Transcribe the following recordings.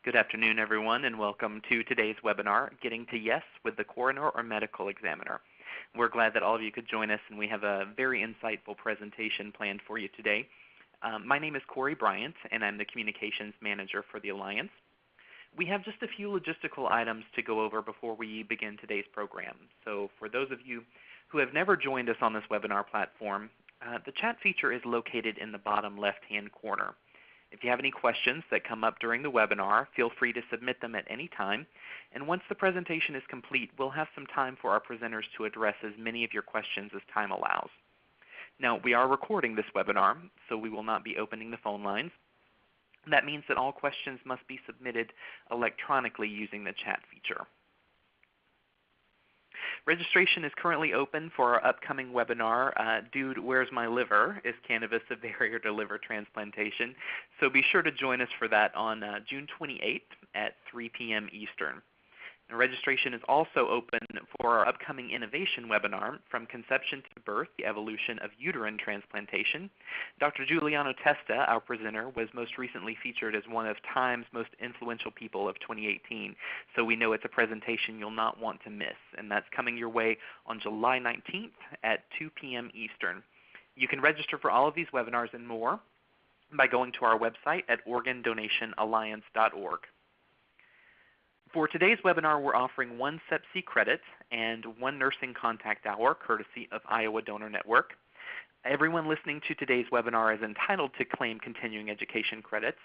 Good afternoon, everyone, and welcome to today's webinar, Getting to Yes with the Coroner or Medical Examiner. We're glad that all of you could join us, and we have a very insightful presentation planned for you today. My name is Corey Bryant, and I'm the Communications Manager for the Alliance. We have just a few logistical items to go over before we begin today's program. So for those of you who have never joined us on this webinar platform, the chat feature is located in the bottom left-hand corner. If you have any questions that come up during the webinar, feel free to submit them at any time. And once the presentation is complete, we'll have some time for our presenters to address as many of your questions as time allows. Now, we are recording this webinar, so we will not be opening the phone lines. That means that all questions must be submitted electronically using the chat feature. Registration is currently open for our upcoming webinar, Dude, Where's My Liver? Is Cannabis a Barrier to Liver Transplantation? So be sure to join us for that on June 28th at 3 p.m. Eastern. Now, registration is also open for our upcoming innovation webinar, From Conception to Birth, the Evolution of Uterine Transplantation. Dr. Giuliano Testa, our presenter, was most recently featured as one of Time's most influential people of 2018, so we know it's a presentation you'll not want to miss, and that's coming your way on July 19th at 2 p.m. Eastern. You can register for all of these webinars and more by going to our website at organdonationalliance.org. For today's webinar, we're offering 1 CEPC credit and 1 nursing contact hour, courtesy of Iowa Donor Network. Everyone listening to today's webinar is entitled to claim continuing education credits.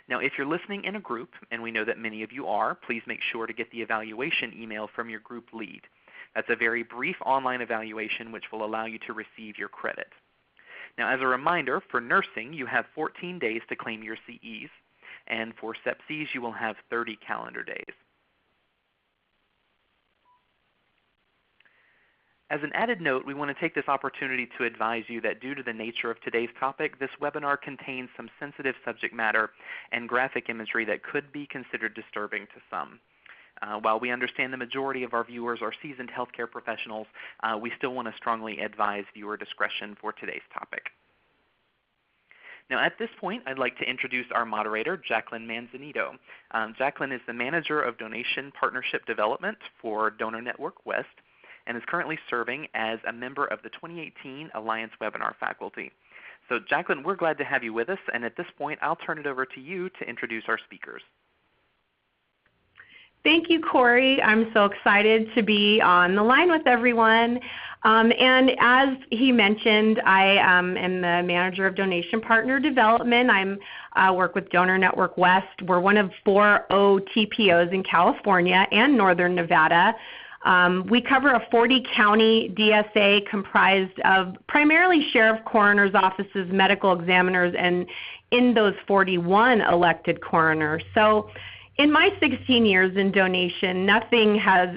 Now, if you're listening in a group, and we know that many of you are, please make sure to get the evaluation email from your group lead. That's a very brief online evaluation which will allow you to receive your credit. Now, as a reminder, for nursing, you have 14 days to claim your CEs, and for CEPCs, you will have 30 calendar days. As an added note, we want to take this opportunity to advise you that due to the nature of today's topic, this webinar contains some sensitive subject matter and graphic imagery that could be considered disturbing to some. While we understand the majority of our viewers are seasoned healthcare professionals, we still want to strongly advise viewer discretion for today's topic. Now, at this point, I'd like to introduce our moderator, Jacqueline Manzanito. Jacqueline is the Manager of Donation Partnership Development for Donor Network West, and is currently serving as a member of the 2018 Alliance Webinar faculty. So Jacqueline, we're glad to have you with us, and at this point I'll turn it over to you to introduce our speakers. Thank you, Corey. I'm so excited to be on the line with everyone. And as he mentioned, I am the Manager of Donation Partner Development. I work with Donor Network West. We're one of 4 OTPOs in California and Northern Nevada. We cover a 40-county DSA comprised of primarily sheriff, coroner's offices, medical examiners, and in those 41 elected coroners. So in my 16 years in donation, nothing has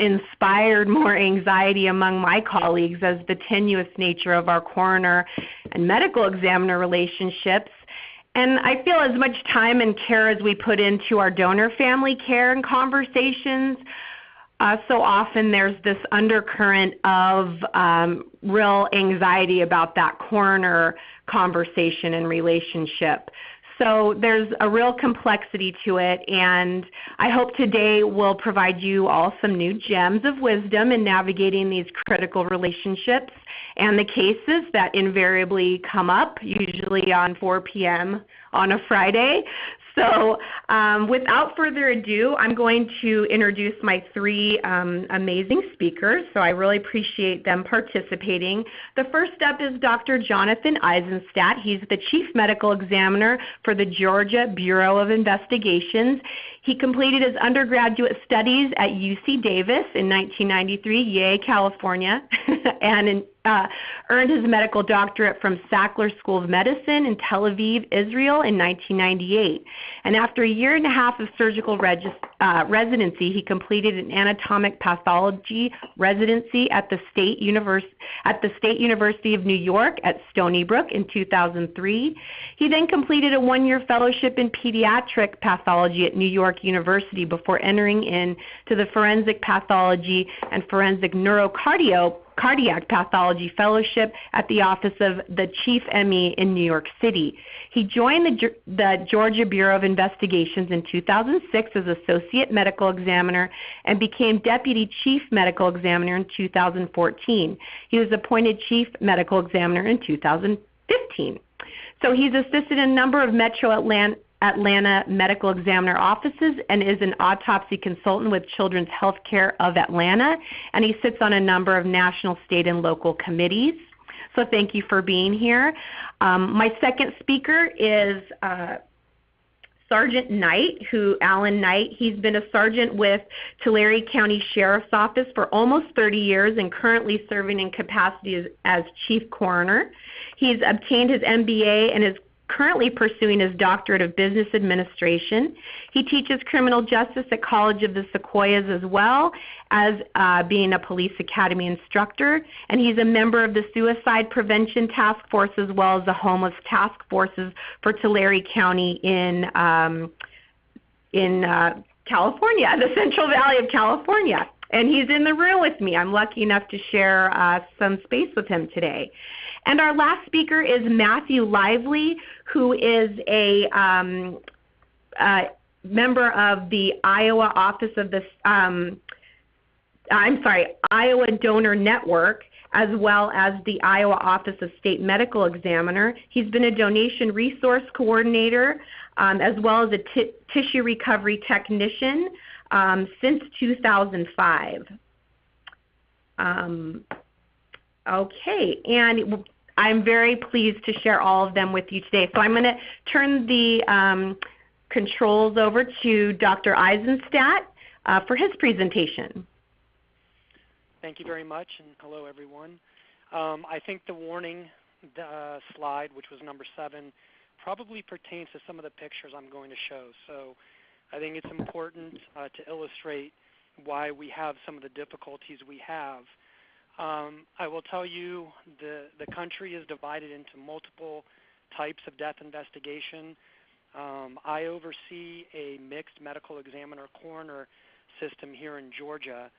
inspired more anxiety among my colleagues as the tenuous nature of our coroner and medical examiner relationships. And I feel as much time and care as we put into our donor family care and conversations, so often there's this undercurrent of real anxiety about that coroner conversation and relationship. So there's a real complexity to it, and I hope today will provide you all some new gems of wisdom in navigating these critical relationships and the cases that invariably come up, usually on 4 p.m. on a Friday. So without further ado, I'm going to introduce my 3 amazing speakers, so I really appreciate them participating. The first up is Dr. Jonathan Eisenstat. He's the Chief Medical Examiner for the Georgia Bureau of Investigations. He completed his undergraduate studies at UC Davis in 1993, Yale, California, and earned his medical doctorate from Sackler School of Medicine in Tel Aviv, Israel in 1998. And after a year and a half of surgical residency, he completed an anatomic pathology residency at the State University of New York at Stony Brook in 2003. He then completed a 1-year fellowship in pediatric pathology at New York University before entering into the forensic pathology and forensic neurocardio Cardiac Pathology Fellowship at the Office of the Chief ME in New York City. He joined the Georgia Bureau of Investigations in 2006 as Associate Medical Examiner and became Deputy Chief Medical Examiner in 2014. He was appointed Chief Medical Examiner in 2015. So he's assisted in a number of Metro Atlanta medical examiner offices and is an autopsy consultant with Children's Healthcare of Atlanta, and he sits on a number of national, state, and local committees. So thank you for being here. My second speaker is Sergeant Knight, Alan Knight. He's been a sergeant with Tulare County Sheriff's Office for almost 30 years and currently serving in capacity as Chief Coroner. He's obtained his MBA and is currently pursuing his Doctorate of Business Administration. He teaches criminal justice at College of the Sequoias as well as being a police academy instructor, and he's a member of the Suicide Prevention Task Force as well as the Homeless Task Forces for Tulare County in California, the Central Valley of California. And he's in the room with me. I'm lucky enough to share some space with him today. And our last speaker is Matthew Lively, who is a member of the Iowa Office of the Iowa Donor Network, as well as the Iowa Office of State Medical Examiner. He's been a donation resource coordinator as well as a tissue recovery technician since 2005. Okay, and I'm very pleased to share all of them with you today. So I'm going to turn the controls over to Dr. Eisenstat for his presentation. Thank you very much, and hello everyone. I think the warning slide, which was number 7, probably pertains to some of the pictures I'm going to show. So I think it's important to illustrate why we have some of the difficulties we have. I will tell you the country is divided into multiple types of death investigation. I oversee a mixed medical examiner coroner system here in Georgia,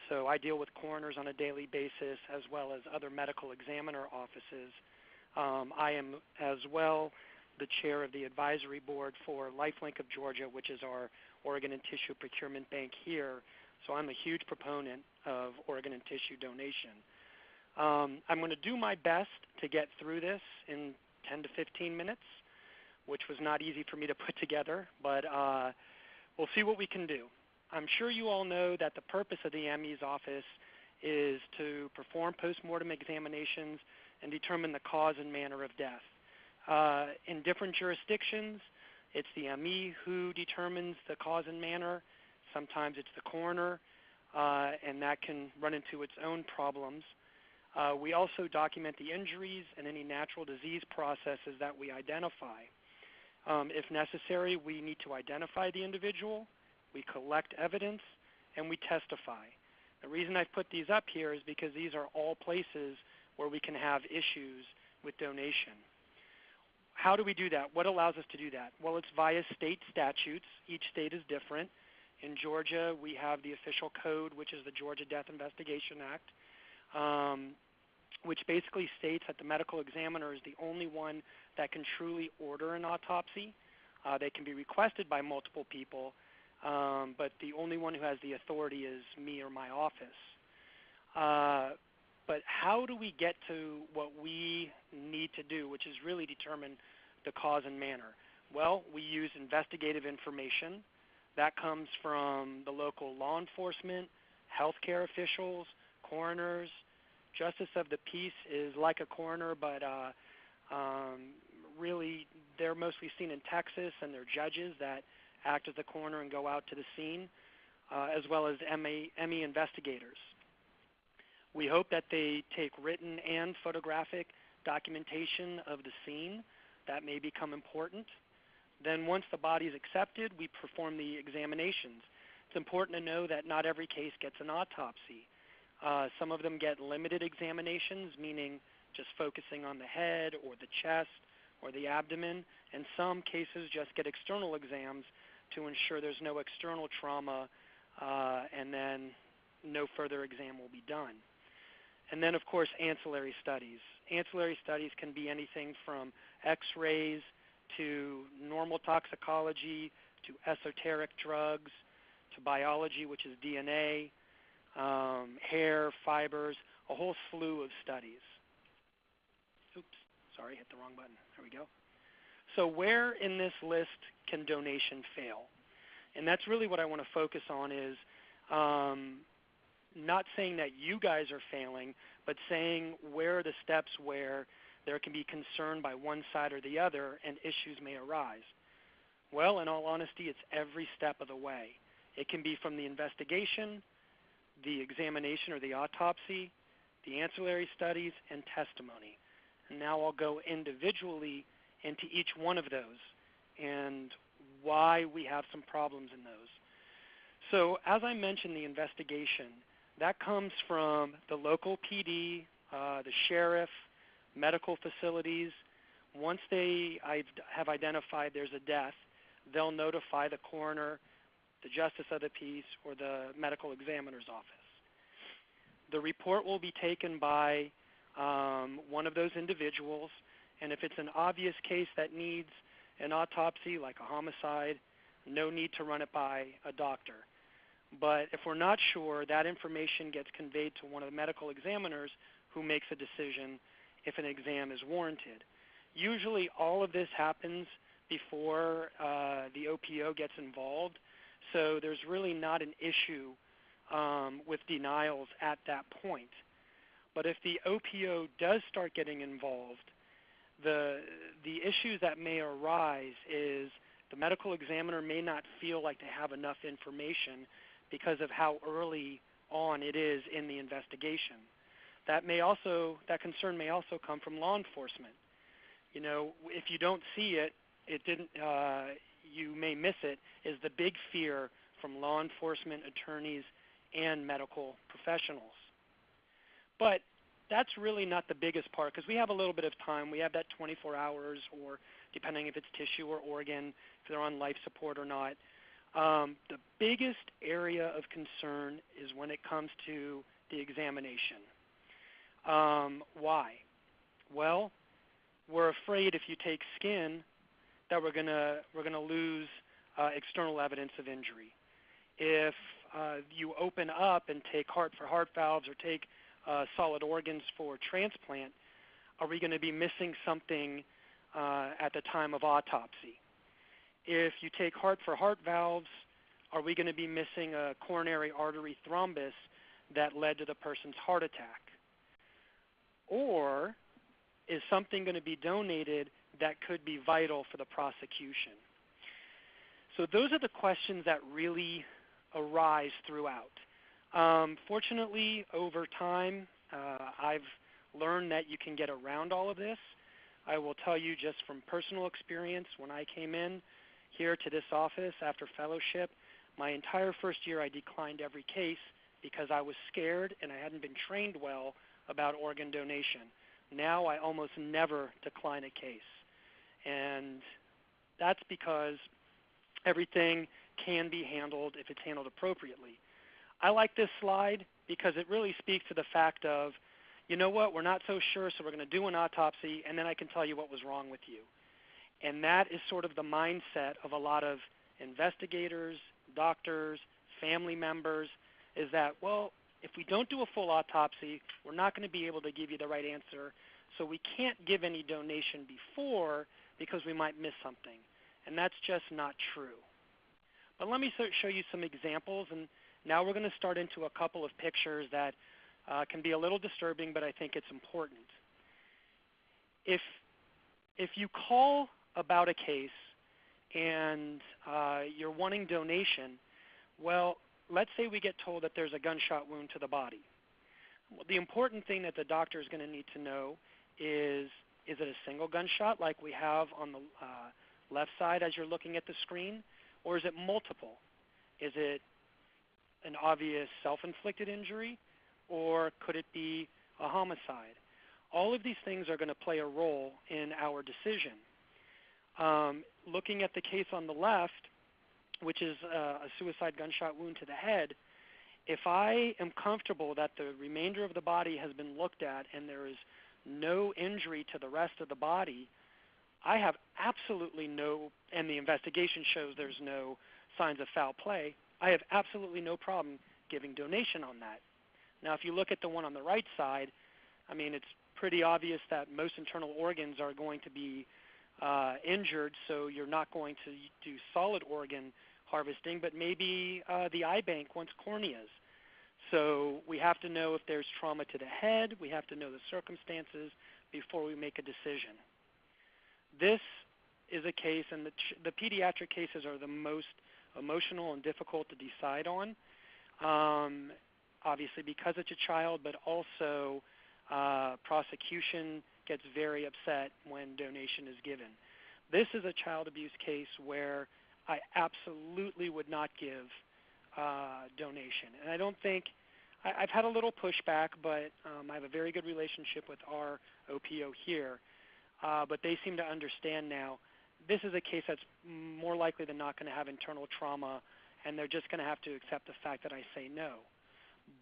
so I deal with coroners on a daily basis as well as other medical examiner offices. I am as well the chair of the advisory board for LifeLink of Georgia, which is our organ and tissue procurement bank here. So I'm a huge proponent of organ and tissue donation. I'm going to do my best to get through this in 10 to 15 minutes, which was not easy for me to put together, but we'll see what we can do. I'm sure you all know that the purpose of the ME's office is to perform postmortem examinations and determine the cause and manner of death. In different jurisdictions, it's the ME who determines the cause and manner. Sometimes it's the coroner, and that can run into its own problems. We also document the injuries and any natural disease processes that we identify. If necessary, we need to identify the individual, we collect evidence, and we testify. The reason I've put these up here is because these are all places where we can have issues with donation. How do we do that? What allows us to do that? Well, it's via state statutes. Each state is different. In Georgia, we have the official code, which is the Georgia Death Investigation Act, which basically states that the medical examiner is the only one that can truly order an autopsy. They can be requested by multiple people, but the only one who has the authority is me or my office. But how do we get to what we need to do, which is really determine the cause and manner? Well, we use investigative information. That comes from the local law enforcement, healthcare officials, coroners. Justice of the peace is like a coroner, but really they're mostly seen in Texas, and they're judges that act as the coroner and go out to the scene, as well as ME investigators. We hope that they take written and photographic documentation of the scene. That may become important. Then once the body is accepted, we perform the examinations. It's important to know that not every case gets an autopsy. Some of them get limited examinations, meaning just focusing on the head or the chest or the abdomen, and some cases just get external exams to ensure there's no external trauma, and then no further exam will be done. And then, of course, ancillary studies. Ancillary studies can be anything from x-rays to normal toxicology to esoteric drugs to biology, which is DNA, hair, fibers, a whole slew of studies. Oops, sorry, hit the wrong button. There we go. So where in this list can donation fail? And that's really what I want to focus on is not saying that you guys are failing, but saying where are the steps where there can be concern by one side or the other and issues may arise. Well, in all honesty, it's every step of the way. It can be from the investigation, the examination or the autopsy, the ancillary studies, and testimony. And now I'll go individually into each one of those and why we have some problems in those. So as I mentioned, the investigation, that comes from the local PD, the sheriff, medical facilities. Once they have identified there's a death, they'll notify the coroner, the justice of the peace, or the medical examiner's office. The report will be taken by one of those individuals, and if it's an obvious case that needs an autopsy, like a homicide, no need to run it by a doctor. But if we're not sure, that information gets conveyed to one of the medical examiners who makes a decision if an exam is warranted. Usually all of this happens before the OPO gets involved, so there's really not an issue with denials at that point. But if the OPO does start getting involved, the issues that may arise is the medical examiner may not feel like they have enough information because of how early on it is in the investigation. That concern may also come from law enforcement. You know, if you don't see it, you may miss it, is the big fear from law enforcement, attorneys, and medical professionals. But that's really not the biggest part because we have a little bit of time. We have that 24 hours, or depending if it's tissue or organ, if they're on life support or not. The biggest area of concern is when it comes to the examination. Why? Well, we're afraid if you take skin that we're gonna lose external evidence of injury. If you open up and take heart for heart valves or take solid organs for transplant, are we going to be missing something at the time of autopsy? If you take heart for heart valves, are we going to be missing a coronary artery thrombus that led to the person's heart attack? Or is something going to be donated that could be vital for the prosecution? So those are the questions that really arise throughout. Fortunately, over time, I've learned that you can get around all of this. I will tell you just from personal experience, when I came in here to this office after fellowship, my entire first year I declined every case because I was scared and I hadn't been trained well about organ donation. Now I almost never decline a case. And that's because everything can be handled if it's handled appropriately. I like this slide because it really speaks to the fact of, you know what, we're not so sure, so we're going to do an autopsy, and then I can tell you what was wrong with you. And that is sort of the mindset of a lot of investigators, doctors, family members, is that, well, if we don't do a full autopsy, we're not going to be able to give you the right answer, so we can't give any donation before because we might miss something. And that's just not true. But let me show you some examples, and now we're going to start into a couple of pictures that can be a little disturbing, but I think it's important. If you call about a case and you're wanting donation, well, let's say we get told that there's a gunshot wound to the body. Well, the important thing that the doctor is going to need to know is it a single gunshot like we have on the left side as you're looking at the screen, or is it multiple? Is it an obvious self-inflicted injury, or could it be a homicide? All of these things are going to play a role in our decision. Looking at the case on the left, which is a suicide gunshot wound to the head, if I am comfortable that the remainder of the body has been looked at and there is no injury to the rest of the body, I have absolutely no, and the investigation shows there's no signs of foul play, I have absolutely no problem giving donation on that. Now, if you look at the one on the right side, I mean, it's pretty obvious that most internal organs are going to be injured, so you're not going to do solid organ harvesting, but maybe the eye bank wants corneas. So we have to know if there's trauma to the head. We have to know the circumstances before we make a decision. This is a case, and the pediatric cases are the most emotional and difficult to decide on, obviously because it's a child, but also prosecution gets very upset when donation is given. This is a child abuse case where I absolutely would not give donation. And I don't think, I've had a little pushback, but I have a very good relationship with our OPO here, but they seem to understand now this is a case that's more likely than not going to have internal trauma, and they're just going to have to accept the fact that I say no.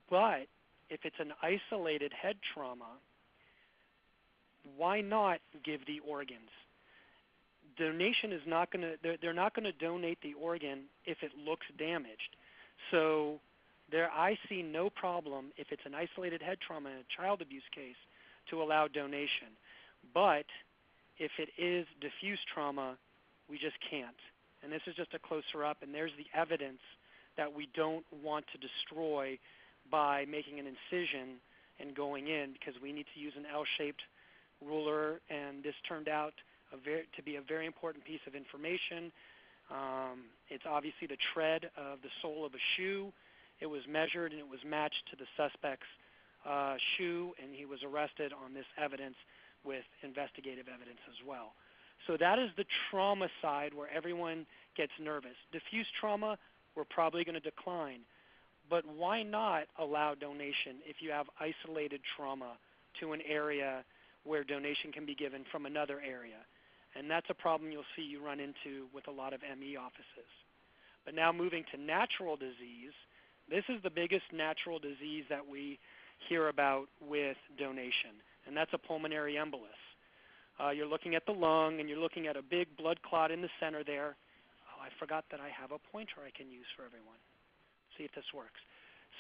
But if it's an isolated head trauma, why not give the organs? Donation is not going to, they're not going to donate the organ if it looks damaged. So I see no problem if it's an isolated head trauma in a child abuse case to allow donation. But if it is diffuse trauma, we just can't. And this is just a closer up, and there's the evidence that we don't want to destroy by making an incision and going in, because we need to use an L-shaped ruler, and this turned out to be a very important piece of information. It's obviously the tread of the sole of a shoe. It was measured and it was matched to the suspect's shoe, and he was arrested on this evidence with investigative evidence as well. So that is the trauma side where everyone gets nervous. Diffuse trauma, we're probably going to decline. But why not allow donation if you have isolated trauma to an area where donation can be given from another area? And that's a problem you'll see you run into with a lot of ME offices. But now moving to natural disease, this is the biggest natural disease that we hear about with donation, and that's a pulmonary embolus. You're looking at the lung, and you're looking at a big blood clot in the center there. Oh, I forgot that I have a pointer I can use for everyone. See if this works.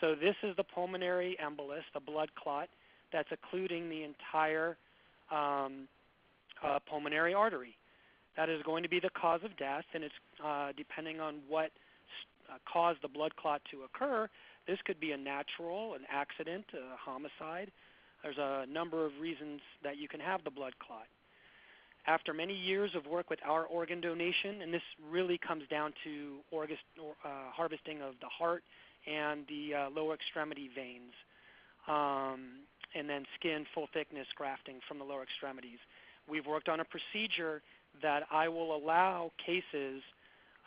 So this is the pulmonary embolus, the blood clot that's occluding the entire pulmonary artery. That is going to be the cause of death, and it's depending on what caused the blood clot to occur. This could be a natural, an accident, a homicide. There's a number of reasons that you can have the blood clot. After many years of work with our organ donation, and this really comes down to harvesting of the heart and the lower extremity veins, and then skin full thickness grafting from the lower extremities. We've worked on a procedure that I will allow cases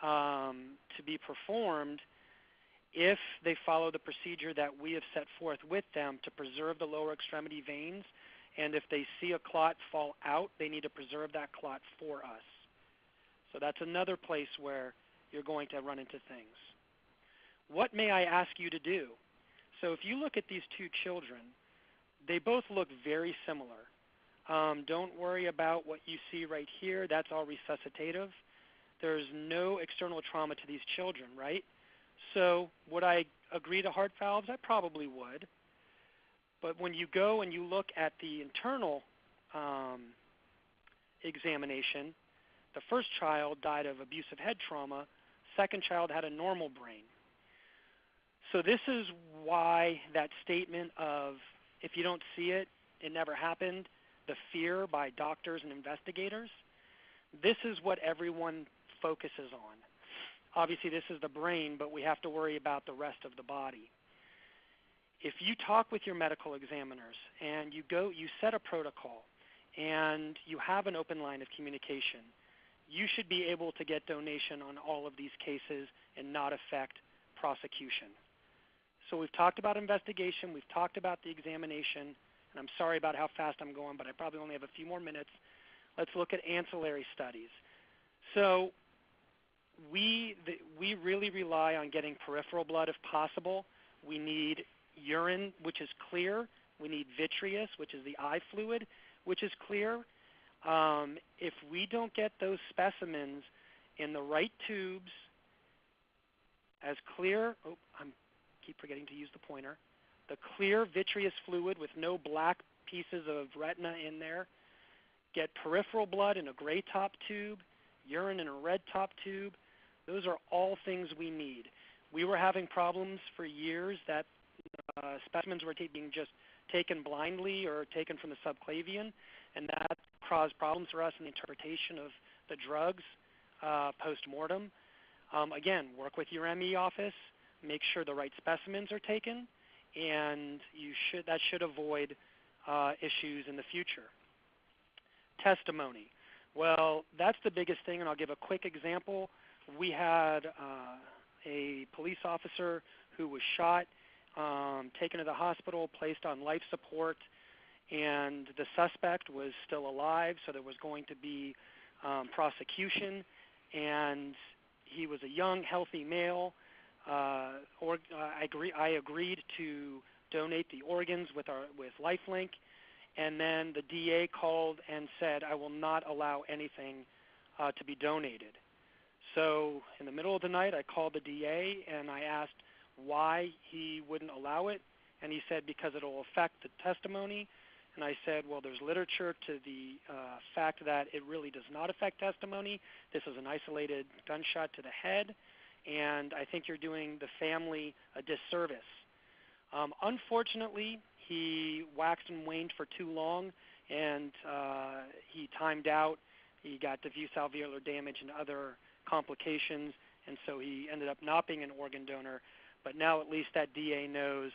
to be performed if they follow the procedure that we have set forth with them to preserve the lower extremity veins, and if they see a clot fall out, they need to preserve that clot for us. So that's another place where you're going to run into things. What may I ask you to do? So if you look at these two children, they both look very similar. Don't worry about what you see right here. That's all resuscitative. There's no external trauma to these children, right? So would I agree to heart valves? I probably would. But when you go and you look at the internal examination, the first child died of abusive head trauma. Second child had a normal brain. So this is why that statement of if you don't see it, it never happened, the fear by doctors and investigators, this is what everyone focuses on. Obviously this is the brain, but we have to worry about the rest of the body. If you talk with your medical examiners and you set a protocol and you have an open line of communication, you should be able to get donation on all of these cases and not affect prosecution. So we've talked about investigation, we've talked about the examination, and I'm sorry about how fast I'm going, but I probably only have a few more minutes. Let's look at ancillary studies. So we really rely on getting peripheral blood if possible. We need urine, which is clear. We need vitreous, which is the eye fluid, which is clear. If we don't get those specimens in the right tubes, as clear, I keep forgetting to use the pointer, the clear vitreous fluid with no black pieces of retina in there, get peripheral blood in a gray top tube, urine in a red top tube. Those are all things we need. We were having problems for years that specimens were being just taken blindly or taken from the subclavian, and that caused problems for us in the interpretation of the drugs post-mortem. Again, work with your ME office, make sure the right specimens are taken, and that should avoid issues in the future. Testimony. Well, that's the biggest thing, and I'll give a quick example. We had a police officer who was shot, taken to the hospital, placed on life support, and the suspect was still alive, so there was going to be prosecution, and he was a young, healthy male. I agreed to donate the organs with LifeLink, and then the DA called and said, I will not allow anything to be donated. So in the middle of the night, I called the DA and I asked why he wouldn't allow it, and he said because it will affect the testimony. And I said, well, there's literature to the fact that it really does not affect testimony. This is an isolated gunshot to the head, and I think you're doing the family a disservice. Unfortunately, he waxed and waned for too long, and he timed out. He got diffuse alveolar damage and other complications, and so he ended up not being an organ donor. But now at least that DA knows,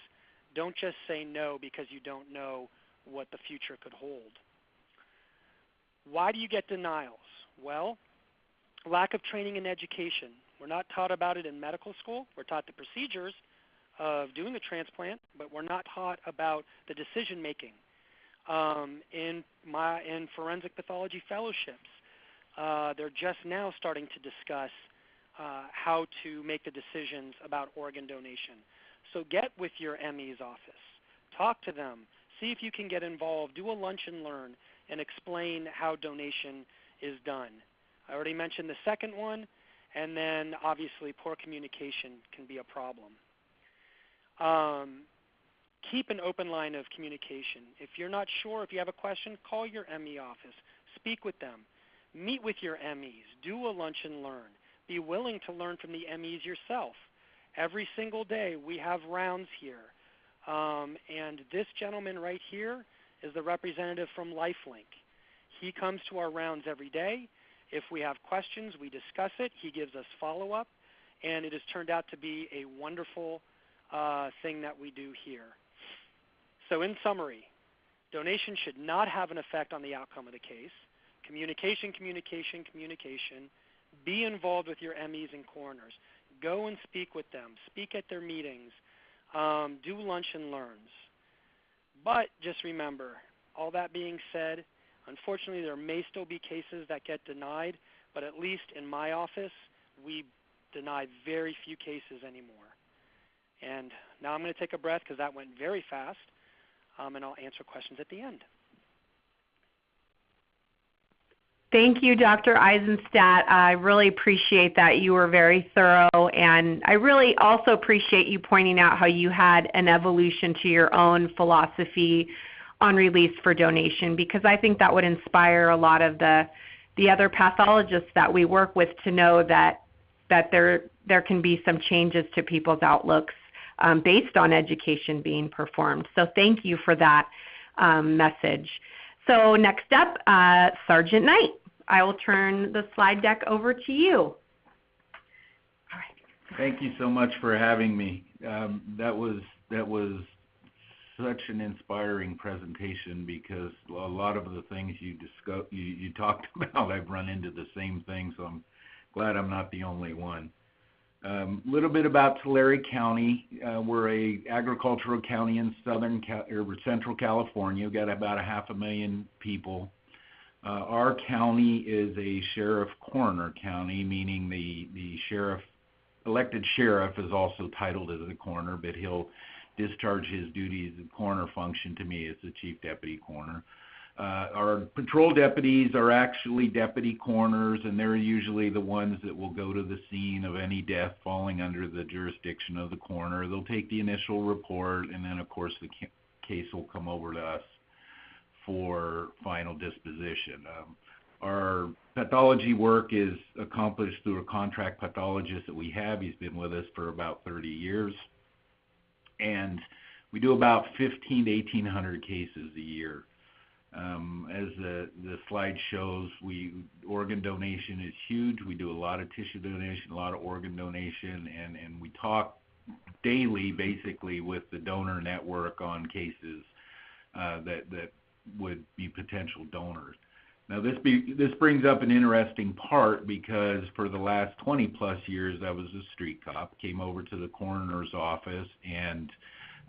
don't just say no because you don't know what the future could hold. Why do you get denials? Well, lack of training and education. We're not taught about it in medical school. We're taught the procedures of doing a transplant, but we're not taught about the decision making. In forensic pathology fellowships, they're just now starting to discuss how to make the decisions about organ donation. So get with your ME's office, talk to them, see if you can get involved, do a lunch and learn, and explain how donation is done. I already mentioned the second one, and then obviously poor communication can be a problem. Keep an open line of communication. If you're not sure, if you have a question, call your ME office, speak with them, meet with your MEs, do a lunch and learn. Be willing to learn from the MEs yourself. Every single day we have rounds here. And this gentleman right here is the representative from LifeLink. He comes to our rounds every day. If we have questions, we discuss it. He gives us follow-up, and it has turned out to be a wonderful thing that we do here. So in summary, donation should not have an effect on the outcome of the case. Communication, communication, communication. Be involved with your MEs and coroners. Go and speak with them. Speak at their meetings. Do lunch and learns. But just remember, all that being said, unfortunately there may still be cases that get denied, but at least in my office, we deny very few cases anymore. And now I'm going to take a breath because that went very fast, and I'll answer questions at the end. Thank you, Dr. Eisenstat. I really appreciate that. You were very thorough, and I really also appreciate you pointing out how you had an evolution to your own philosophy on release for donation, because I think that would inspire a lot of the other pathologists that we work with to know that there can be some changes to people's outlooks based on education being performed. So thank you for that message. So next up, Sergeant Knight. I will turn the slide deck over to you. All right. Thank you so much for having me. That was such an inspiring presentation, because a lot of the things you talked about, I've run into the same thing, so I'm glad I'm not the only one. A little bit about Tulare County. We're a agricultural county in Central California. We've got about 500,000 people. Our county is a sheriff coroner county, meaning the sheriff elected sheriff is also titled as a coroner, but he'll discharge his duties of coroner function to me as the chief deputy coroner. Our patrol deputies are actually deputy coroners, and they're usually the ones that will go to the scene of any death falling under the jurisdiction of the coroner. They'll take the initial report, and then, of course, the case will come over to us for final disposition. Our pathology work is accomplished through a contract pathologist that we have. He's been with us for about 30 years. And we do about 15 to 1,800 cases a year. As the slide shows, organ donation is huge. We do a lot of tissue donation, a lot of organ donation, and we talk daily, basically, with the donor network on cases that would be potential donors. Now, this brings up an interesting part, because for the last 20-plus years, I was a street cop, came over to the coroner's office, and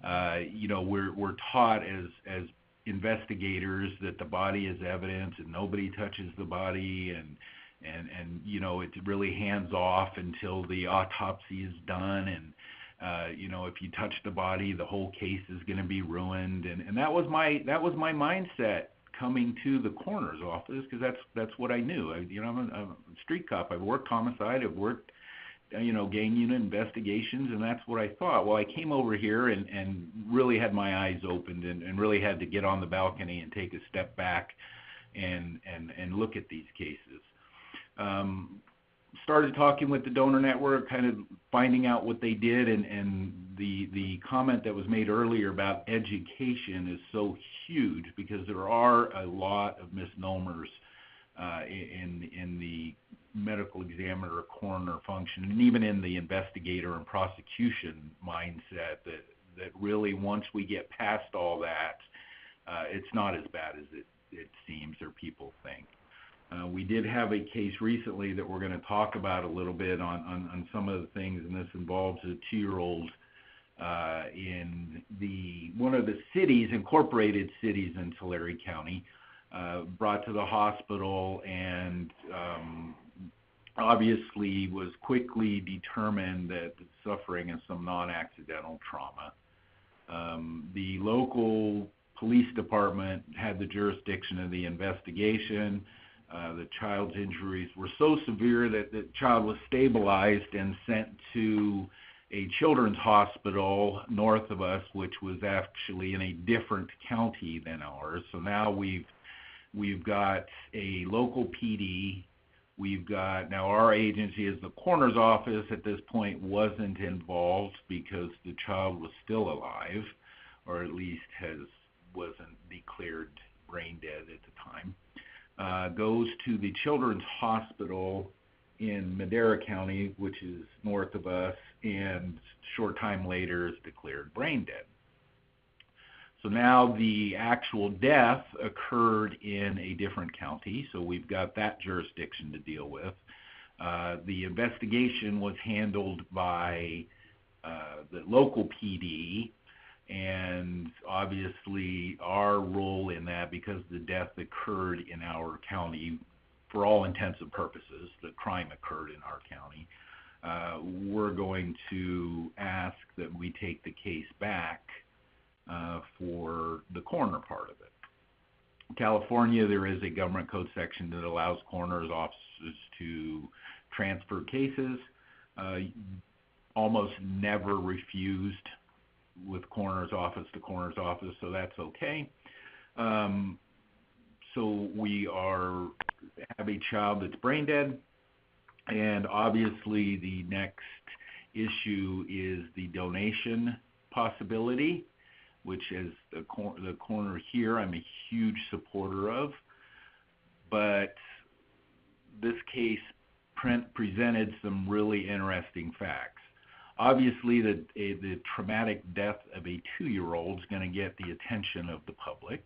we're taught as investigators that the body is evidence and nobody touches the body, and it's really hands off until the autopsy is done, and if you touch the body, the whole case is going to be ruined, and that was my mindset coming to the coroner's office, because that's what I knew. I'm a street cop. I've worked homicide. I've worked gang unit investigations, and that's what I thought. Well, I came over here and really had my eyes opened, and really had to get on the balcony and take a step back and look at these cases. Started talking with the donor network, kind of finding out what they did, and the comment that was made earlier about education is so huge, because there are a lot of misnomers in the medical examiner or coroner function, and even in the investigator and prosecution mindset, that really, once we get past all that, it's not as bad as it seems or people think. We did have a case recently that we're going to talk about a little bit on some of the things, and this involves a 2-year-old in one of the incorporated cities in Tulare County, brought to the hospital, and obviously was quickly determined that suffering of some non-accidental trauma. The local police department had the jurisdiction of the investigation. The child's injuries were so severe that the child was stabilized and sent to a children's hospital north of us, which was actually in a different county than ours. So now we've got a local PD. Now our agency, as the coroner's office, at this point wasn't involved because the child was still alive, or at least wasn't declared brain dead at the time. Goes to the children's hospital in Madera County, which is north of us, and short time later is declared brain dead. So now the actual death occurred in a different county, so we've got that jurisdiction to deal with. The investigation was handled by the local PD, and obviously our role in that, because the death occurred in our county, for all intents and purposes, the crime occurred in our county, we're going to ask that we take the case back for the coroner part of it. In California, there is a government code section that allows coroners' offices to transfer cases. Almost never refused with coroner's office to coroner's office, so that's okay. So we have a child that's brain dead, and obviously the next issue is the donation possibility, which as the coroner here, I'm a huge supporter of. But this case presented some really interesting facts. Obviously, the traumatic death of a 2-year-old is going to get the attention of the public.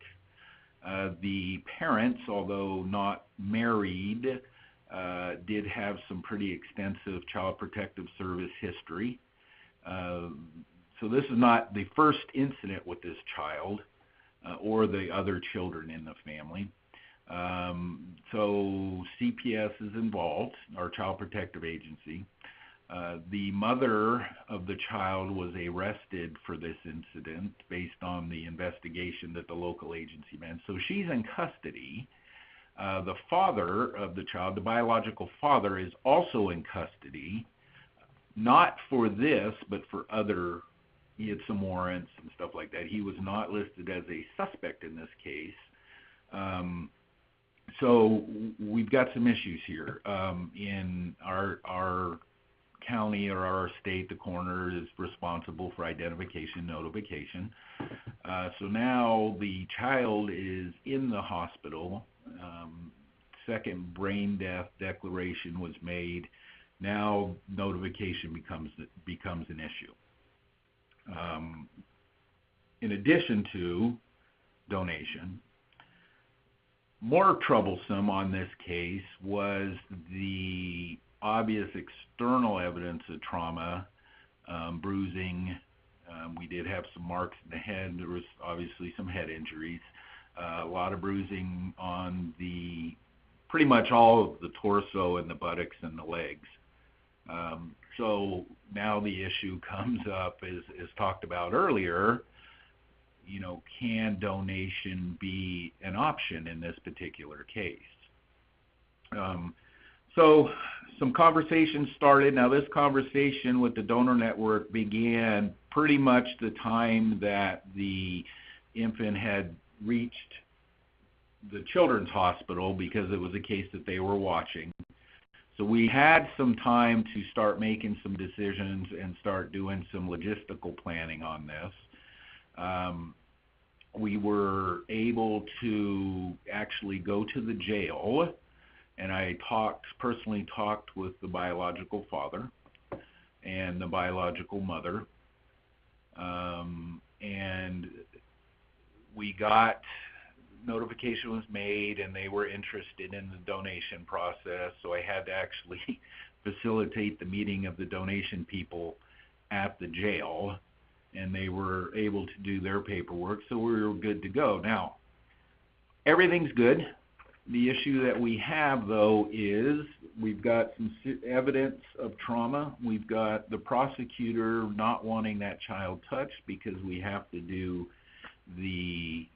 The parents, although not married, did have some pretty extensive Child Protective Service history. So this is not the first incident with this child or the other children in the family. So CPS is involved, our Child Protective Agency. The mother of the child was arrested for this incident based on the investigation that the local agency made. So she's in custody. The father of the child, the biological father, is also in custody, not for this, but for other, he had some warrants and stuff like that. He was not listed as a suspect in this case. So we've got some issues here. In our county or our state, the coroner is responsible for identification notification. So now the child is in the hospital. Second brain death declaration was made. Now notification becomes an issue. In addition to donation, more troublesome on this case was the obvious external evidence of trauma, bruising. We did have some marks in the head. There was obviously some head injuries. A lot of bruising on pretty much all of the torso and the buttocks and the legs. So now the issue comes up, as talked about earlier, can donation be an option in this particular case? So some conversations started. Now this conversation with the donor network began pretty much the time that the infant had reached the children's hospital, because it was a case that they were watching. So we had some time to start making some decisions and start doing some logistical planning on this. We were able to actually go to the jail, and I personally talked with the biological father and the biological mother, and we got notification was made, and they were interested in the donation process, so I had to actually facilitate the meeting of the donation people at the jail, and they were able to do their paperwork, so we were good to go. Now, everything's good. The issue that we have, though, is we've got some evidence of trauma. We've got the prosecutor not wanting that child touched because we have to do the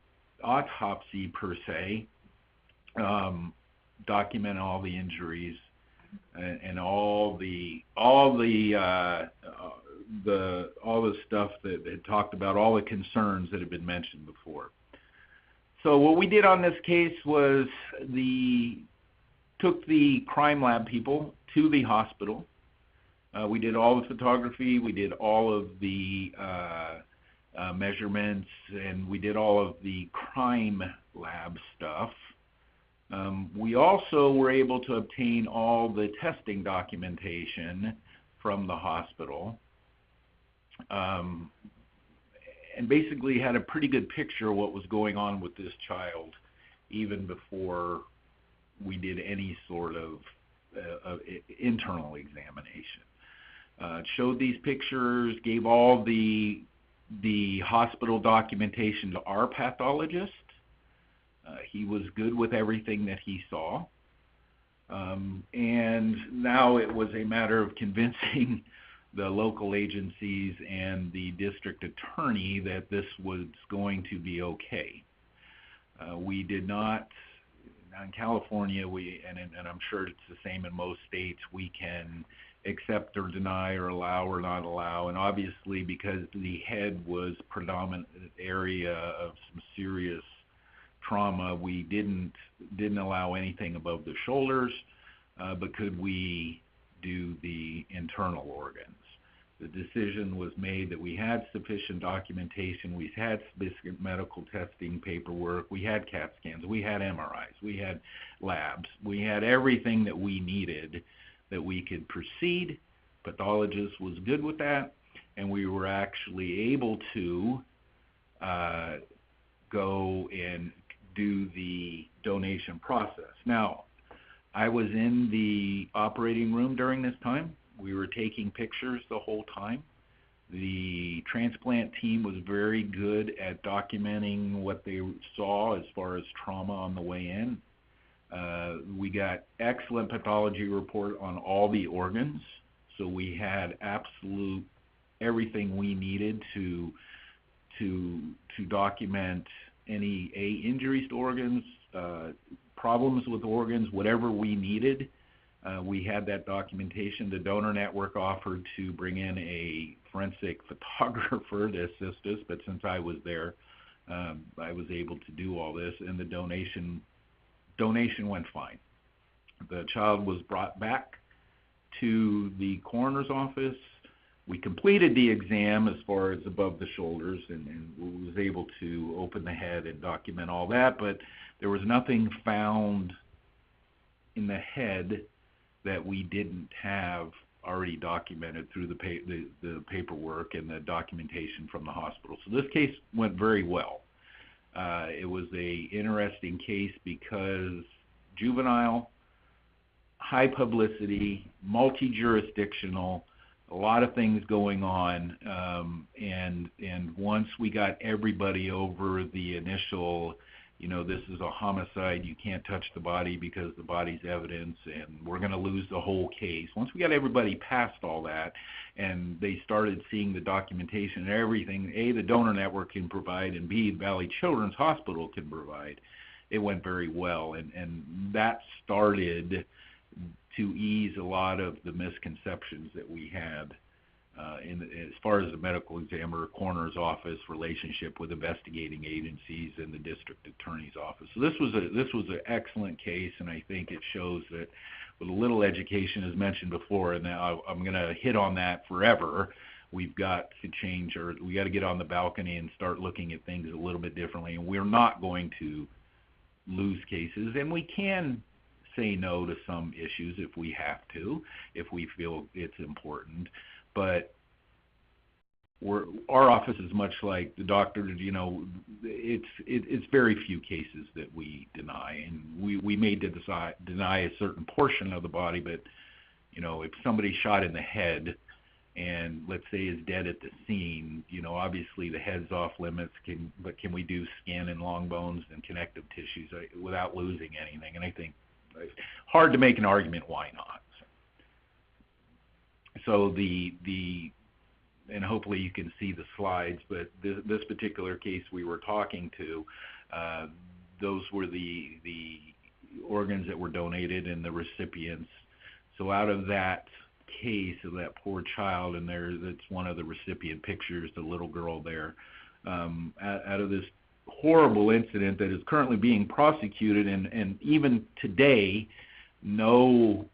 autopsy per se, document all the injuries and all the stuff that had talked about, all the concerns that have been mentioned before. So what we did on this case was took the crime lab people to the hospital. We did all the photography, we did all of the measurements, and we did all of the crime lab stuff. We also were able to obtain all the testing documentation from the hospital, and basically had a pretty good picture of what was going on with this child even before we did any sort of internal examination. Showed these pictures, gave all the hospital documentation to our pathologist. He was good with everything that he saw. And now it was a matter of convincing the local agencies and the district attorney that this was going to be okay. We did not, in California, and I'm sure it's the same in most states, we can accept or deny or allow or not allow, and obviously because the head was predominant area of some serious trauma, we didn't allow anything above the shoulders, but could we do the internal organs? The decision was made that we had sufficient documentation, we had sufficient medical testing paperwork, we had CAT scans, we had MRIs, we had labs, we had everything that we needed that we could proceed. Pathologist was good with that, and we were actually able to go and do the donation process. Now, I was in the operating room during this time. We were taking pictures the whole time. The transplant team was very good at documenting what they saw as far as trauma on the way in. We got excellent pathology report on all the organs, So we had absolute everything we needed to document any injuries to organs, problems with organs, whatever we needed. We had that documentation. The donor network offered to bring in a forensic photographer to assist us, but since I was there, I was able to do all this, and the donation went fine. The child was brought back to the coroner's office. We completed the exam as far as above the shoulders, and was able to open the head and document all that, but there was nothing found in the head that we didn't have already documented through the paperwork and the documentation from the hospital. So this case went very well. It was a interesting case because juvenile, high publicity, multi-jurisdictional, a lot of things going on, and once we got everybody over the initial, this is a homicide, you can't touch the body because the body's evidence and we're going to lose the whole case. Once we got everybody past all that and they started seeing the documentation and everything, A, the donor network can provide, and B, Valley Children's Hospital can provide, it went very well. And that started to ease a lot of the misconceptions that we had as far as the medical examiner, coroner's office relationship with investigating agencies and the district attorney's office. So this was an excellent case, and I think it shows that with a little education, as mentioned before, and now I'm going to hit on that forever, we've got to change, or we got to get on the balcony and start looking at things a little bit differently. And we're not going to lose cases, and we can say no to some issues if we have to, if we feel it's important. But our office is much like the doctor. It's very few cases that we deny, and we may deny a certain portion of the body. But if somebody's shot in the head and let's say is dead at the scene, obviously the head's off limits. But can we do skin and long bones and connective tissues without losing anything? And I think it's hard to make an argument why not. So and hopefully you can see the slides, but this particular case we were talking to, those were the organs that were donated and the recipients. So out of that case of that poor child, and that's one of the recipient pictures, the little girl there, out of this horrible incident that is currently being prosecuted, and even today,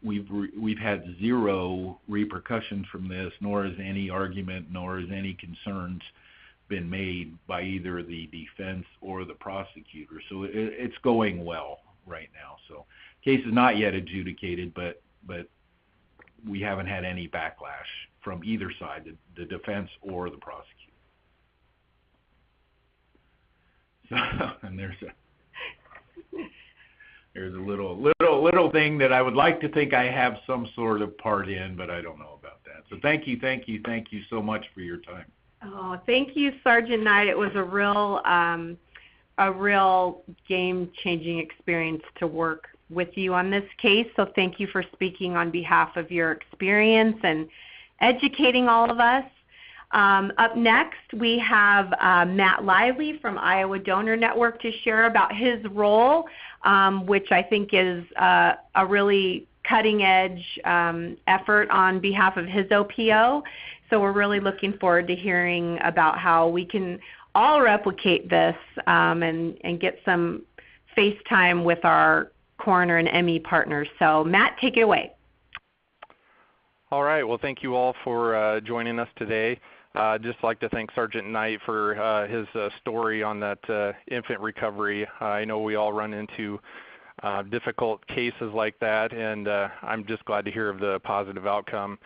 we've had zero repercussions from this, nor has any argument, nor has any concerns been made by either the defense or the prosecutor. So it's going well right now. So case is not yet adjudicated, but we haven't had any backlash from either side, the defense or the prosecutor. So, and there's a little thing that I would like to think I have some sort of part in, but I don't know about that. So thank you so much for your time. Oh, thank you, Sergeant Knight. It was a real game-changing experience to work with you on this case. So thank you for speaking on behalf of your experience and educating all of us. Up next, we have Matt Lively from Iowa Donor Network to share about his role, which I think is a really cutting-edge effort on behalf of his OPO. So we're really looking forward to hearing about how we can all replicate this and get some face time with our coroner and ME partners. So Matt, take it away. All right. Well, thank you all for joining us today. Just like to thank Sergeant Knight for his story on that infant recovery. I know we all run into difficult cases like that, and I'm just glad to hear of the positive outcome.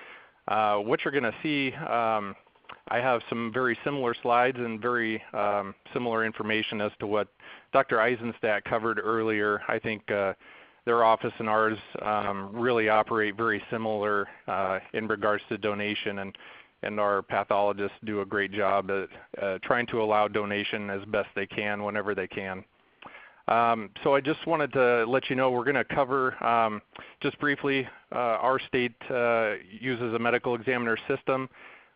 What you're going to see, I have some very similar slides and very similar information as to what Dr. Eisenstat covered earlier. I think their office and ours really operate very similar in regards to donation, and our pathologists do a great job at trying to allow donation as best they can whenever they can. So I just wanted to let you know we're going to cover just briefly our state uses a medical examiner system.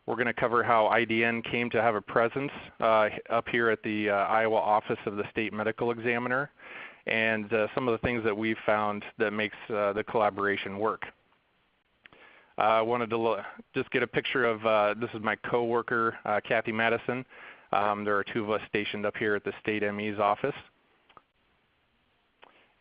We're going to cover how IDN came to have a presence up here at the Iowa office of the state medical examiner, and some of the things that we've found that makes the collaboration work. I wanted to just get a picture of, this is my coworker, Kathy Madison. There are two of us stationed up here at the state ME's office.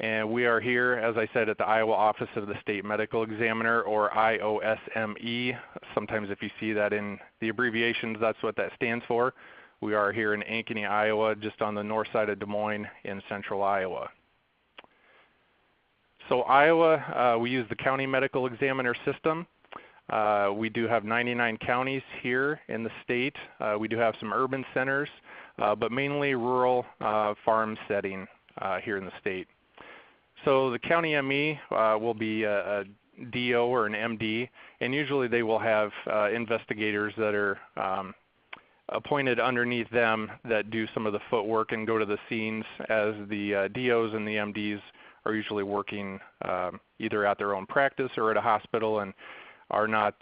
And we are here, as I said, at the Iowa Office of the State Medical Examiner, or IOSME. Sometimes if you see that in the abbreviations, that's what that stands for. We are here in Ankeny, Iowa, just on the north side of Des Moines in central Iowa. So Iowa, we use the county medical examiner system. We do have 99 counties here in the state. We do have some urban centers, but mainly rural farm setting here in the state. So the county ME will be a DO or an MD, and usually they will have investigators that are appointed underneath them that do some of the footwork and go to the scenes, as the DOs and the MDs are usually working either at their own practice or at a hospital and are not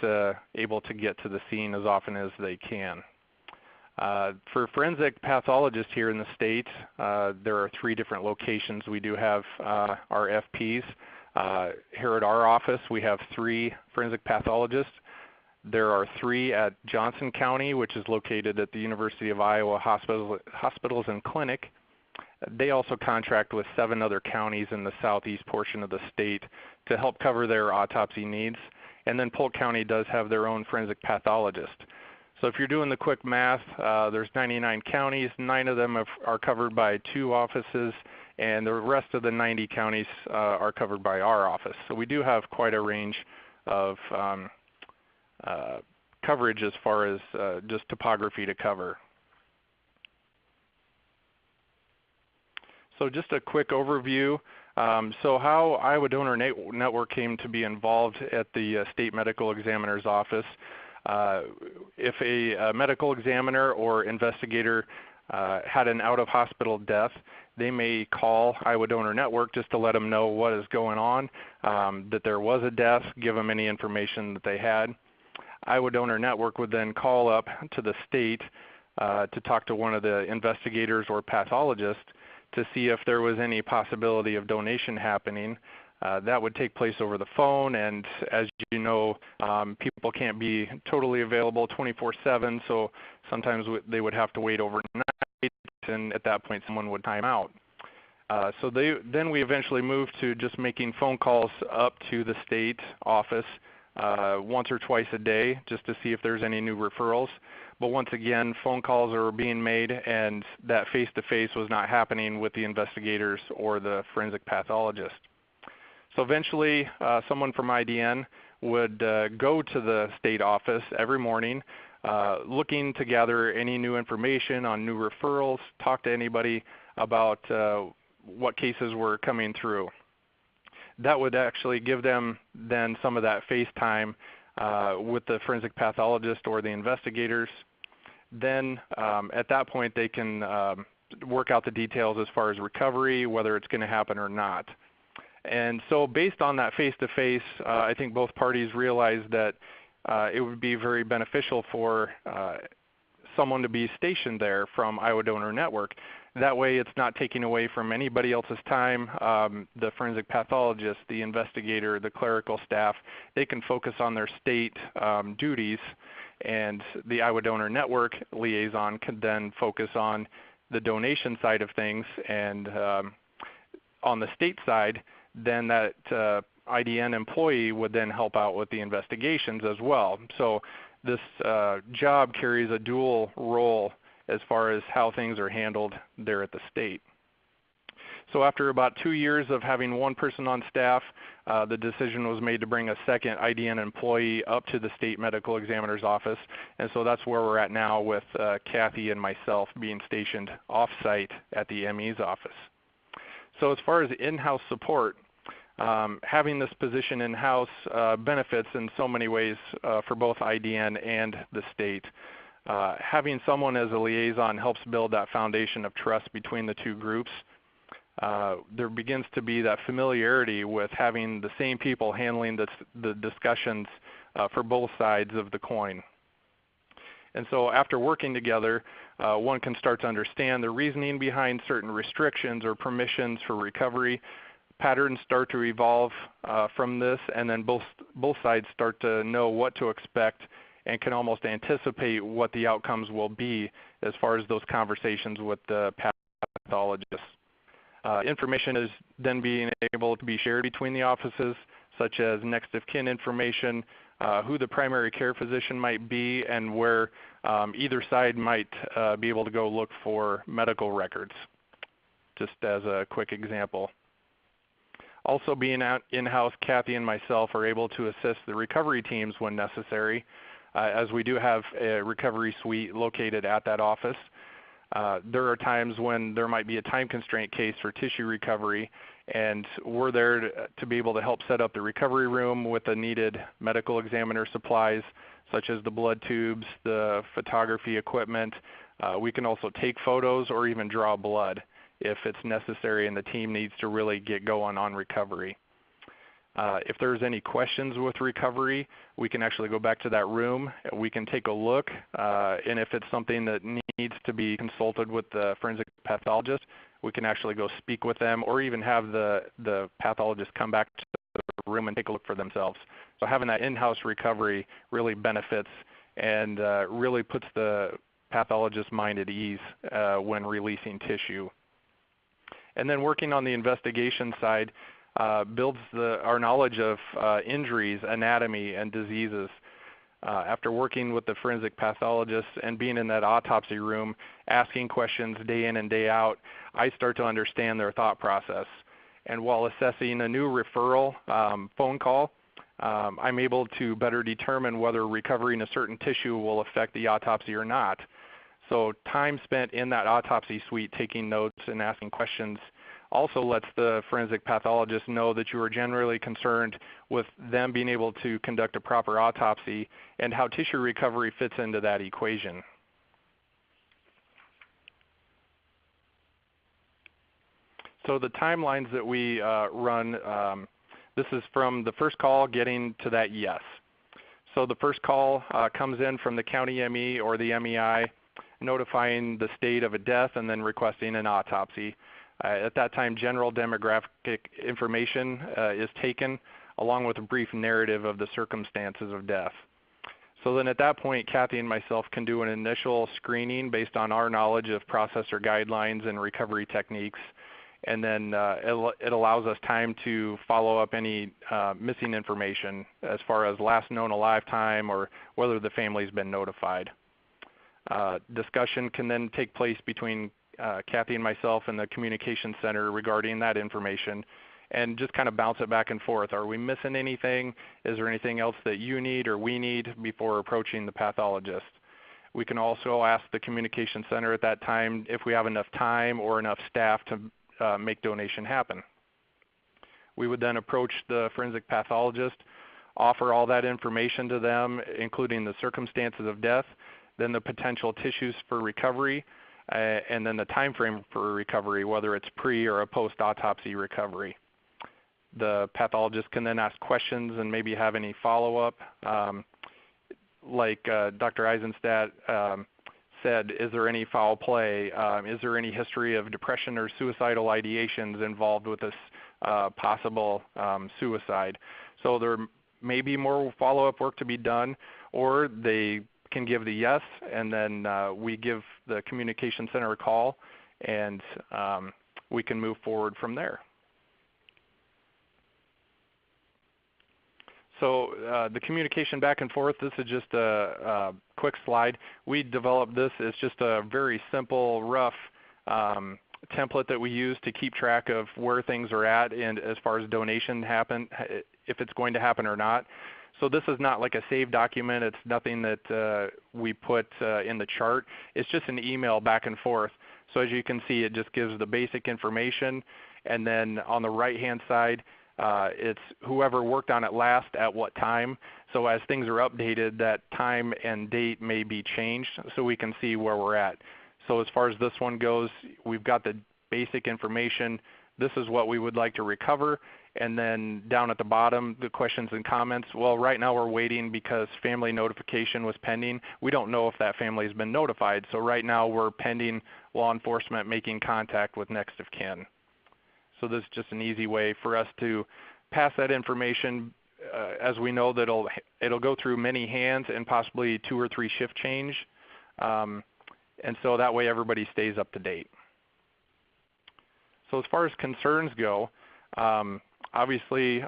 able to get to the scene as often as they can. For forensic pathologists here in the state, there are 3 different locations. We do have our FPs. Here at our office, we have 3 forensic pathologists. There are 3 at Johnson County, which is located at the University of Iowa Hospitals and Clinic. They also contract with 7 other counties in the southeast portion of the state to help cover their autopsy needs. And then Polk County does have their own forensic pathologist. So if you're doing the quick math, there's 99 counties, 9 of them are covered by 2 offices, and the rest of the 90 counties are covered by our office. So we do have quite a range of coverage as far as just topography to cover. So just a quick overview. So how Iowa Donor Network came to be involved at the state medical examiner's office. If a medical examiner or investigator had an out-of-hospital death, they may call Iowa Donor Network just to let them know what is going on, that there was a death, give them any information that they had. Iowa Donor Network would then call up to the state to talk to one of the investigators or pathologists to see if there was any possibility of donation happening. That would take place over the phone, and as you know, people can't be totally available 24/7, so sometimes they would have to wait overnight, and at that point someone would time out. So then we eventually moved to just making phone calls up to the state office once or twice a day just to see if there's any new referrals. But once again, phone calls are being made, and that face-to-face was not happening with the investigators or the forensic pathologist. So eventually, someone from IDN would go to the state office every morning looking to gather any new information on new referrals, talk to anybody about what cases were coming through. That would actually give them then some of that face time with the forensic pathologist or the investigators. Then at that point they can work out the details as far as recovery, whether it's going to happen or not. And so based on that face-to-face, I think both parties realized that it would be very beneficial for someone to be stationed there from Iowa Donor Network. That way it's not taking away from anybody else's time. The forensic pathologist, the investigator, the clerical staff, they can focus on their state duties, and the Iowa Donor Network liaison can then focus on the donation side of things. And on the state side, then that IDN employee would then help out with the investigations as well. So this job carries a dual role as far as how things are handled there at the state. So after about 2 years of having one person on staff, the decision was made to bring a second IDN employee up to the state medical examiner's office. And so that's where we're at now with Kathy and myself being stationed off-site at the ME's office. So as far as in-house support, having this position in-house benefits in so many ways for both IDN and the state. Having someone as a liaison helps build that foundation of trust between the two groups. there begins to be that familiarity with having the same people handling the discussions for both sides of the coin. And so after working together, one can start to understand the reasoning behind certain restrictions or permissions for recovery. Patterns start to evolve from this, and then both sides start to know what to expect and can almost anticipate what the outcomes will be as far as those conversations with the pathologists. Information is then being able to be shared between the offices, such as next of kin information, who the primary care physician might be, and where either side might be able to go look for medical records, just as a quick example. Also being out in-house, Kathy and myself are able to assist the recovery teams when necessary, as we do have a recovery suite located at that office. There are times when there might be a time constraint case for tissue recovery, and we're there to be able to help set up the recovery room with the needed medical examiner supplies, such as the blood tubes, the photography equipment. We can also take photos or even draw blood if it's necessary and the team needs to really get going on recovery. If there's any questions with recovery, we can actually go back to that room. We can take a look, and if it's something that needs to be consulted with the forensic pathologist, we can actually go speak with them, or even have the pathologist come back to the room and take a look for themselves. So having that in-house recovery really benefits and really puts the pathologist's mind at ease when releasing tissue. And then working on the investigation side, builds our knowledge of injuries, anatomy, and diseases. After working with the forensic pathologists and being in that autopsy room, asking questions day in and day out, I start to understand their thought process. And while assessing a new referral phone call, I'm able to better determine whether recovering a certain tissue will affect the autopsy or not. So time spent in that autopsy suite taking notes and asking questions also lets the forensic pathologist know that you are generally concerned with them being able to conduct a proper autopsy and how tissue recovery fits into that equation. So the timelines that we run, this is from the first call getting to that yes. So the first call comes in from the county ME or the MEI, notifying the state of a death and then requesting an autopsy. At that time, general demographic information is taken along with a brief narrative of the circumstances of death. So then at that point, Kathy and myself can do an initial screening based on our knowledge of processor guidelines and recovery techniques. And then it allows us time to follow up any missing information as far as last known alive time or whether the family's been notified. Discussion can then take place between Kathy and myself and the communication center regarding that information, and just kind of bounce it back and forth. Are we missing anything? Is there anything else that you need or we need before approaching the pathologist? We can also ask the communication center at that time if we have enough time or enough staff to make donation happen. We would then approach the forensic pathologist, offer all that information to them, including the circumstances of death, then the potential tissues for recovery, and then the time frame for recovery, whether it's pre or a post-autopsy recovery. The pathologist can then ask questions and maybe have any follow-up. Like Dr. Eisenstat said, is there any foul play? Is there any history of depression or suicidal ideations involved with this possible suicide? So there may be more follow-up work to be done, or they can give the yes, and then we give the communication center a call, and we can move forward from there. So the communication back and forth, this is just a quick slide. We developed this as just a very simple, rough template that we use to keep track of where things are at and as far as donation happen, if it's going to happen or not. So this is not like a saved document. It's nothing that we put in the chart. It's just an email back and forth. So as you can see, it just gives the basic information. And then on the right-hand side, it's whoever worked on it last at what time. So as things are updated, that time and date may be changed so we can see where we're at. So as far as this one goes, we've got the basic information, this is what we would like to recover. And then down at the bottom, the questions and comments. Well, right now we're waiting because family notification was pending. We don't know if that family has been notified. So right now we're pending law enforcement making contact with next of kin. So this is just an easy way for us to pass that information, as we know that it'll go through many hands and possibly 2 or 3 shift change. And so that way everybody stays up to date. So as far as concerns go, obviously,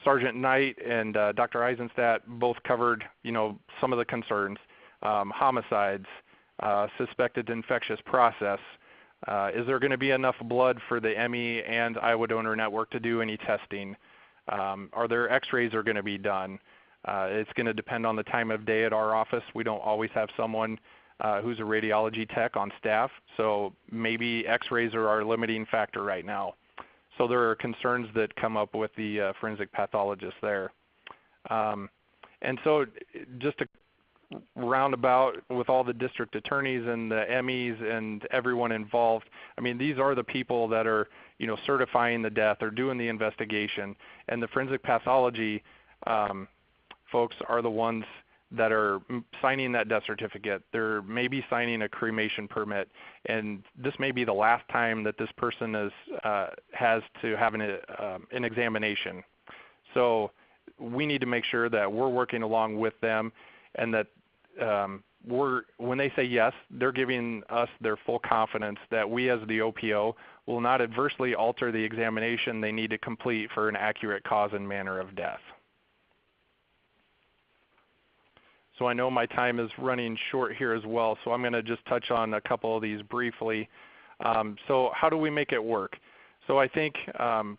Sergeant Knight and Dr. Eisenstat both covered, some of the concerns: homicides, suspected infectious process. Is there going to be enough blood for the ME and Iowa Donor Network to do any testing? Are there X-rays are going to be done? It's going to depend on the time of day at our office. We don't always have someone who's a radiology tech on staff, so maybe X-rays are our limiting factor right now. So there are concerns that come up with the forensic pathologist there. And so just to roundabout with all the district attorneys and the MEs and everyone involved, I mean, these are the people that are, certifying the death or doing the investigation. And the forensic pathology folks are the ones that are signing that death certificate. They're maybe signing a cremation permit, and this may be the last time that this person has to have an examination. So we need to make sure that we're working along with them, and that when they say yes, they're giving us their full confidence that we as the OPO will not adversely alter the examination they need to complete for an accurate cause and manner of death. So I know my time is running short here as well, so I'm going to just touch on a couple of these briefly. So how do we make it work? So I think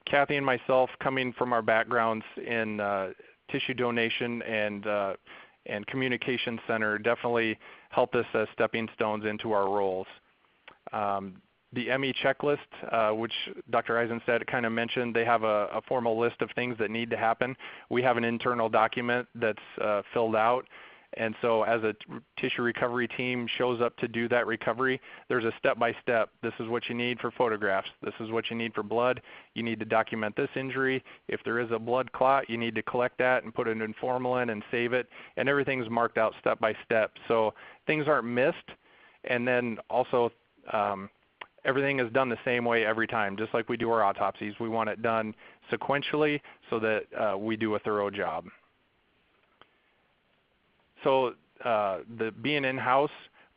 Kathy and myself, coming from our backgrounds in tissue donation and communication center, definitely helped us as stepping stones into our roles. The ME checklist, which Dr. Eisenstat kind of mentioned, they have a formal list of things that need to happen. We have an internal document that's filled out. And so as a tissue recovery team shows up to do that recovery, there's a step-by-step. This is what you need for photographs. This is what you need for blood. You need to document this injury. If there is a blood clot, you need to collect that and put it in formalin and save it. And everything's marked out step-by-step. So things aren't missed. And then also everything is done the same way every time, just like we do our autopsies. We want it done sequentially so that we do a thorough job. So the being in-house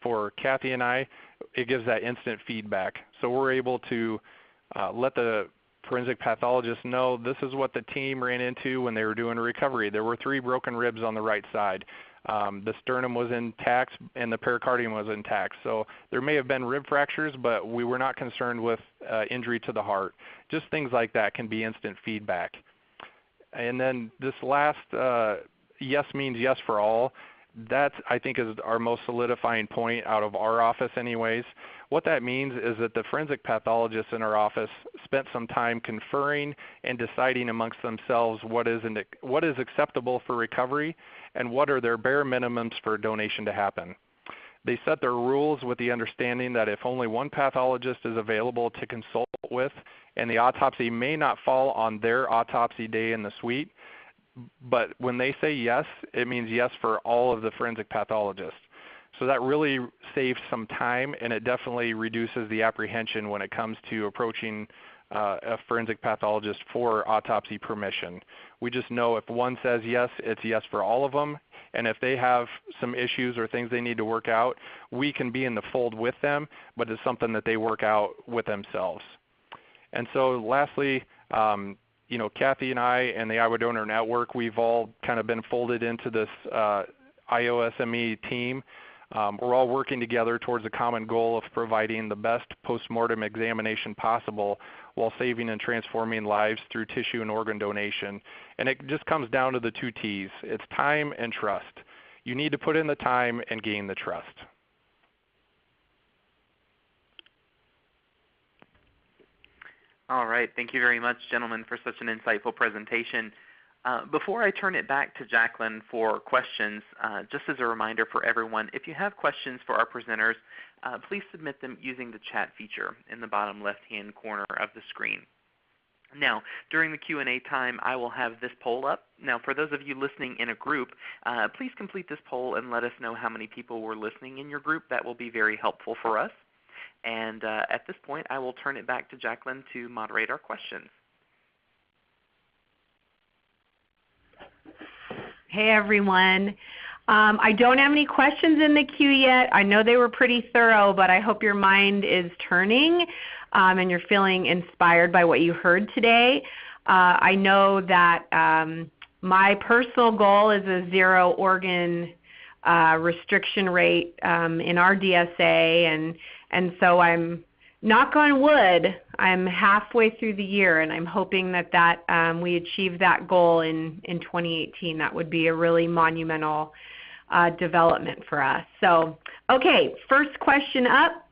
for Kathy and I, it gives that instant feedback. So we're able to let the forensic pathologist know this is what the team ran into when they were doing a recovery. There were 3 broken ribs on the right side. The sternum was intact and the pericardium was intact. So there may have been rib fractures, but we were not concerned with injury to the heart. Just things like that can be instant feedback. And then this last yes means yes for all. That, I think, is our most solidifying point out of our office anyways. What that means is that the forensic pathologists in our office spent some time conferring and deciding amongst themselves what is acceptable for recovery and what are their bare minimums for a donation to happen. They set their rules with the understanding that if only one pathologist is available to consult with, and the autopsy may not fall on their autopsy day in the suite, but when they say yes, it means yes for all of the forensic pathologists. So that really saves some time, and it definitely reduces the apprehension when it comes to approaching a forensic pathologist for autopsy permission. We just know if one says yes, it's yes for all of them, and if they have some issues or things they need to work out, we can be in the fold with them, but it's something that they work out with themselves. And so lastly, Kathy and I and the Iowa Donor Network, we've all kind of been folded into this IOSME team. We're all working together towards a common goal of providing the best postmortem examination possible while saving and transforming lives through tissue and organ donation. And it just comes down to the 2 T's. It's time and trust. You need to put in the time and gain the trust. All right. Thank you very much, gentlemen, for such an insightful presentation. Before I turn it back to Jacqueline for questions, just as a reminder for everyone, if you have questions for our presenters, please submit them using the chat feature in the bottom left-hand corner of the screen. Now, during the Q&A time, I will have this poll up. Now, for those of you listening in a group, please complete this poll and let us know how many people were listening in your group. That will be very helpful for us. And at this point, I will turn it back to Jacqueline to moderate our questions. Hey, everyone. I don't have any questions in the queue yet. I know they were pretty thorough, but I hope your mind is turning and you're feeling inspired by what you heard today. I know that my personal goal is a 0 organ restriction rate in our DSA, and so I'm, knock on wood, I'm halfway through the year, and I'm hoping that we achieve that goal in 2018. That would be a really monumental development for us. So, okay, first question up.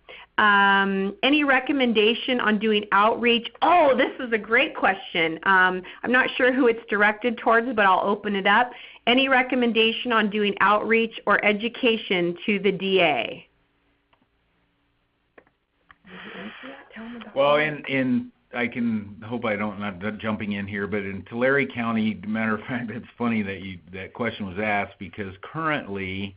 Any recommendation on doing outreach? Oh, this is a great question. I'm not sure who it's directed towards, but I'll open it up. Any recommendation on doing outreach or education to the DA? Well, I can hope I don't, not jumping in here, but in Tulare County, matter of fact, it's funny that that question was asked, because currently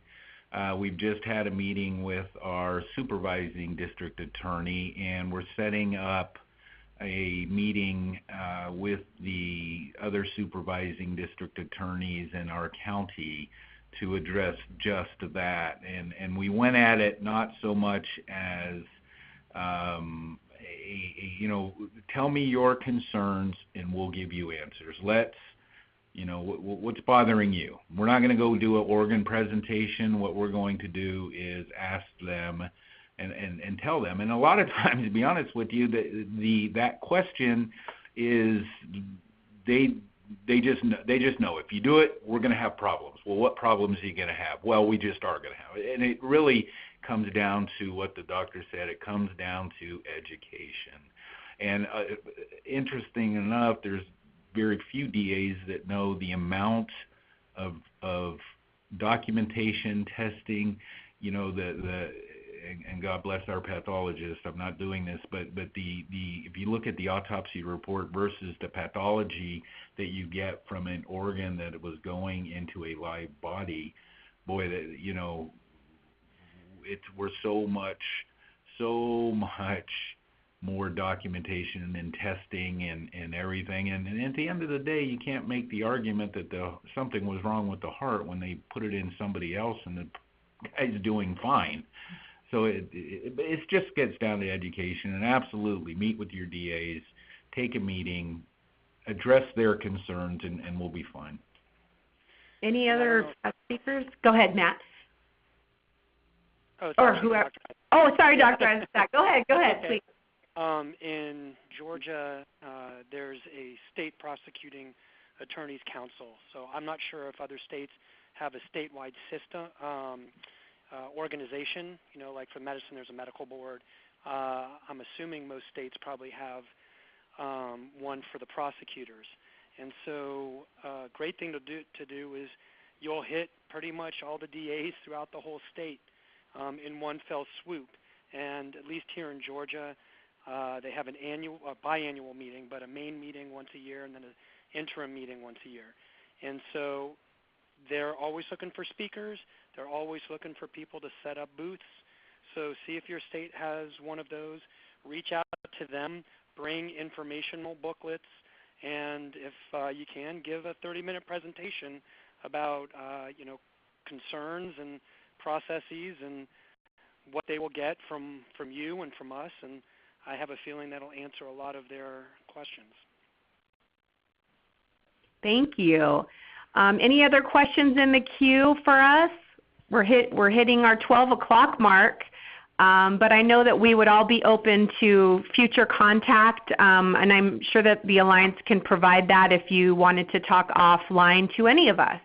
we've just had a meeting with our supervising district attorney, and we're setting up a meeting with the other supervising district attorneys in our county to address just that. And we went at it not so much as tell me your concerns and we'll give you answers. What's bothering you? We're not going to go do an organ presentation. What we're going to do is ask them and tell them. And a lot of times, to be honest with you, that question is they just know if you do it, we're going to have problems. Well, what problems are you going to have? Well, we just are going to have it. And it really comes down to what the doctor said. It comes down to education. And interesting enough, there's very few DAs that know the amount of documentation, testing, and God bless our pathologists. I'm not doing this, but if you look at the autopsy report versus the pathology that you get from an organ that was going into a live body, boy, we're so much more documentation and testing and everything, and at the end of the day, you can't make the argument that something was wrong with the heart when they put it in somebody else and the guy's doing fine. So it just gets down to education, and absolutely meet with your DAs, take a meeting, address their concerns, and we'll be fine. Any other speakers? Go ahead, Matt. Oh, sorry, or whoever. Oh, sorry, Dr. Eisenstat. Go ahead, okay. Please. In Georgia, there's a state prosecuting attorneys council. So I'm not sure if other states have a statewide system organization. Like for medicine, there's a medical board. I'm assuming most states probably have one for the prosecutors. And so a great thing to do is you'll hit pretty much all the DAs throughout the whole state in one fell swoop. And at least here in Georgia, they have an biannual meeting, but a main meeting once a year and then an interim meeting once a year. And so they're always looking for speakers. They're always looking for people to set up booths. So see if your state has one of those. Reach out to them. Bring informational booklets. And if you can, give a 30-minute presentation about concerns and processes and what they will get from you and from us. And I have a feeling that'll answer a lot of their questions. Thank you. Any other questions in the queue for us? We're hitting our 12 o'clock mark, but I know that we would all be open to future contact, and I'm sure that the Alliance can provide that if you wanted to talk offline to any of us.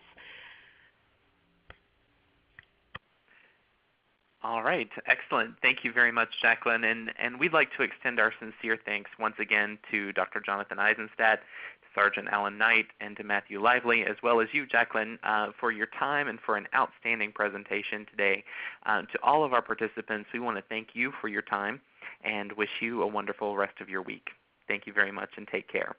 All right, excellent. Thank you very much, Jacqueline. And we'd like to extend our sincere thanks once again to Dr. Jonathan Eisenstat, to Sergeant Alan Knight, and to Matthew Lively, as well as you, Jacqueline, for your time and for an outstanding presentation today. To all of our participants, we want to thank you for your time and wish you a wonderful rest of your week. Thank you very much and take care.